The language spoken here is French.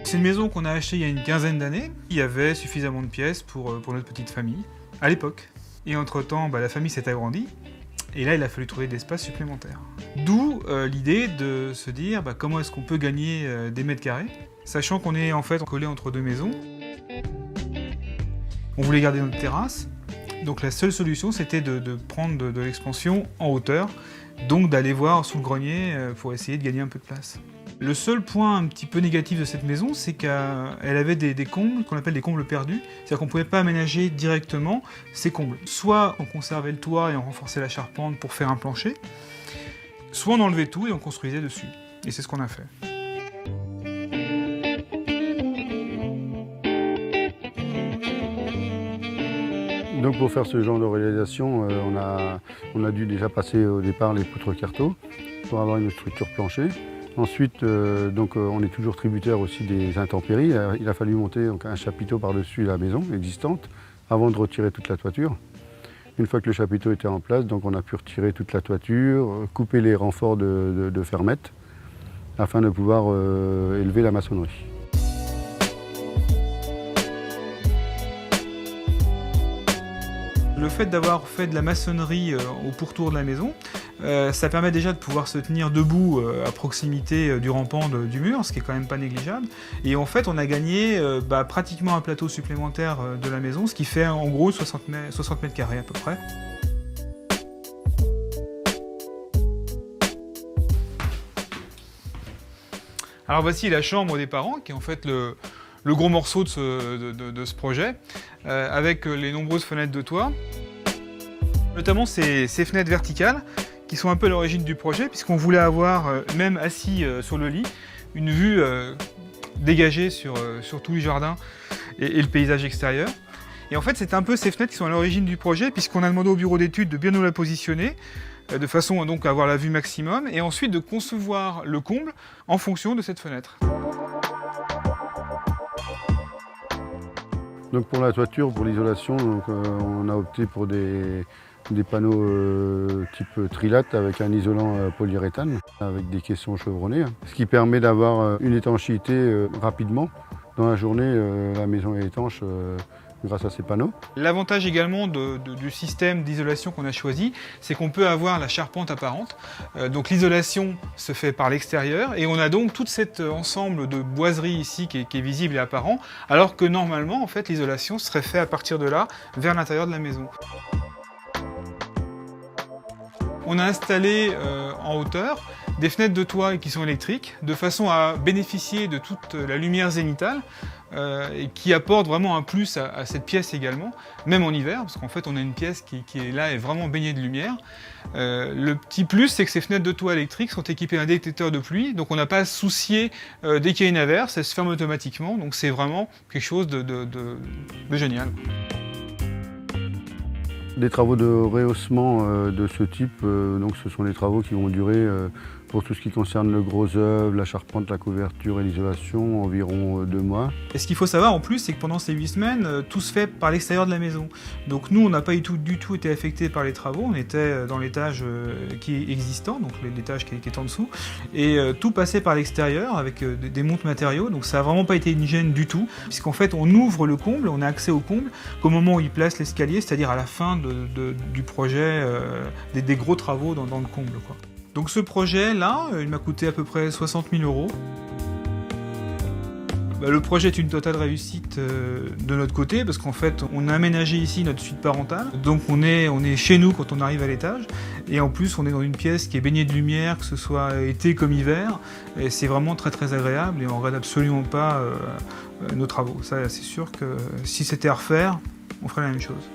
C'est une maison qu'on a achetée il y a une quinzaine d'années. Il y avait suffisamment de pièces pour notre petite famille, à l'époque. Et entre-temps, la famille s'est agrandie. Et là, il a fallu trouver de l'espace supplémentaire. D'où l'idée de se dire comment est-ce qu'on peut gagner des mètres carrés, sachant qu'on est en fait collé entre deux maisons. On voulait garder notre terrasse, donc la seule solution c'était de prendre de l'expansion en hauteur, donc d'aller voir sous le grenier pour essayer de gagner un peu de place. Le seul point un petit peu négatif de cette maison, c'est qu'elle avait des combles qu'on appelle des combles perdus, c'est-à-dire qu'on ne pouvait pas aménager directement ces combles. Soit on conservait le toit et on renforçait la charpente pour faire un plancher, soit on enlevait tout et on construisait dessus. Et c'est ce qu'on a fait. Donc pour faire ce genre de réalisation, on a dû déjà passer au départ les poutres carreaux pour avoir une structure plancher. Ensuite, on est toujours tributaire aussi des intempéries. Il a fallu monter un chapiteau par-dessus la maison existante avant de retirer toute la toiture. Une fois que le chapiteau était en place, on a pu retirer toute la toiture, couper les renforts de fermettes afin de pouvoir élever la maçonnerie. Le fait d'avoir fait de la maçonnerie au pourtour de la maison, ça permet déjà de pouvoir se tenir debout à proximité du rampant du mur, ce qui est quand même pas négligeable. Et en fait, on a gagné pratiquement un plateau supplémentaire de la maison, ce qui fait en gros 60 mètres carrés à peu près. Alors voici la chambre des parents, qui est en fait le gros morceau de ce projet, avec les nombreuses fenêtres de toit, notamment ces fenêtres verticales qui sont un peu à l'origine du projet, puisqu'on voulait avoir, même assis sur le lit, une vue dégagée sur tout le jardin et le paysage extérieur. Et en fait, c'est un peu ces fenêtres qui sont à l'origine du projet, puisqu'on a demandé au bureau d'études de bien nous la positionner, de façon donc à avoir la vue maximum, et ensuite de concevoir le comble en fonction de cette fenêtre. Donc pour la toiture, pour l'isolation, on a opté pour des panneaux type trilate avec un isolant polyuréthane, avec des caissons chevronnés, ce qui permet d'avoir une étanchéité rapidement. Dans la journée, la maison est étanche grâce à ces panneaux. L'avantage également du système d'isolation qu'on a choisi, c'est qu'on peut avoir la charpente apparente. Donc l'isolation se fait par l'extérieur et on a donc tout cet ensemble de boiseries ici qui est visible et apparent, alors que normalement en fait l'isolation serait faite à partir de là vers l'intérieur de la maison. On a installé en hauteur des fenêtres de toit qui sont électriques, de façon à bénéficier de toute la lumière zénitale, et qui apporte vraiment un plus à cette pièce également, même en hiver, parce qu'en fait on a une pièce qui est là et vraiment baignée de lumière. Le petit plus, c'est que ces fenêtres de toit électriques sont équipées d'un détecteur de pluie, donc on n'a pas à se soucier dès qu'il y a une averse, elles se ferment automatiquement, donc c'est vraiment quelque chose de génial. Des travaux de rehaussement de ce type, donc ce sont des travaux qui vont durer pour tout ce qui concerne le gros œuvre, la charpente, la couverture et l'isolation, environ 2 mois. Et ce qu'il faut savoir en plus, c'est que pendant ces 8 semaines, tout se fait par l'extérieur de la maison. Donc nous, on n'a pas du tout été affectés par les travaux, on était dans l'étage qui est existant, donc l'étage qui est en dessous, et tout passait par l'extérieur avec des montes matériaux, donc ça n'a vraiment pas été une gêne du tout, puisqu'en fait on ouvre le comble, on a accès au comble qu'au moment où il place l'escalier, c'est-à-dire à la fin du projet, des gros travaux dans le comble, quoi. Donc ce projet-là, il m'a coûté à peu près 60 000 €. Le projet est une totale réussite de notre côté, parce qu'en fait, on a aménagé ici notre suite parentale. Donc on est chez nous quand on arrive à l'étage. Et en plus, on est dans une pièce qui est baignée de lumière, que ce soit été comme hiver. Et c'est vraiment très très agréable et on ne regrette absolument pas nos travaux. Ça, c'est sûr que si c'était à refaire, on ferait la même chose.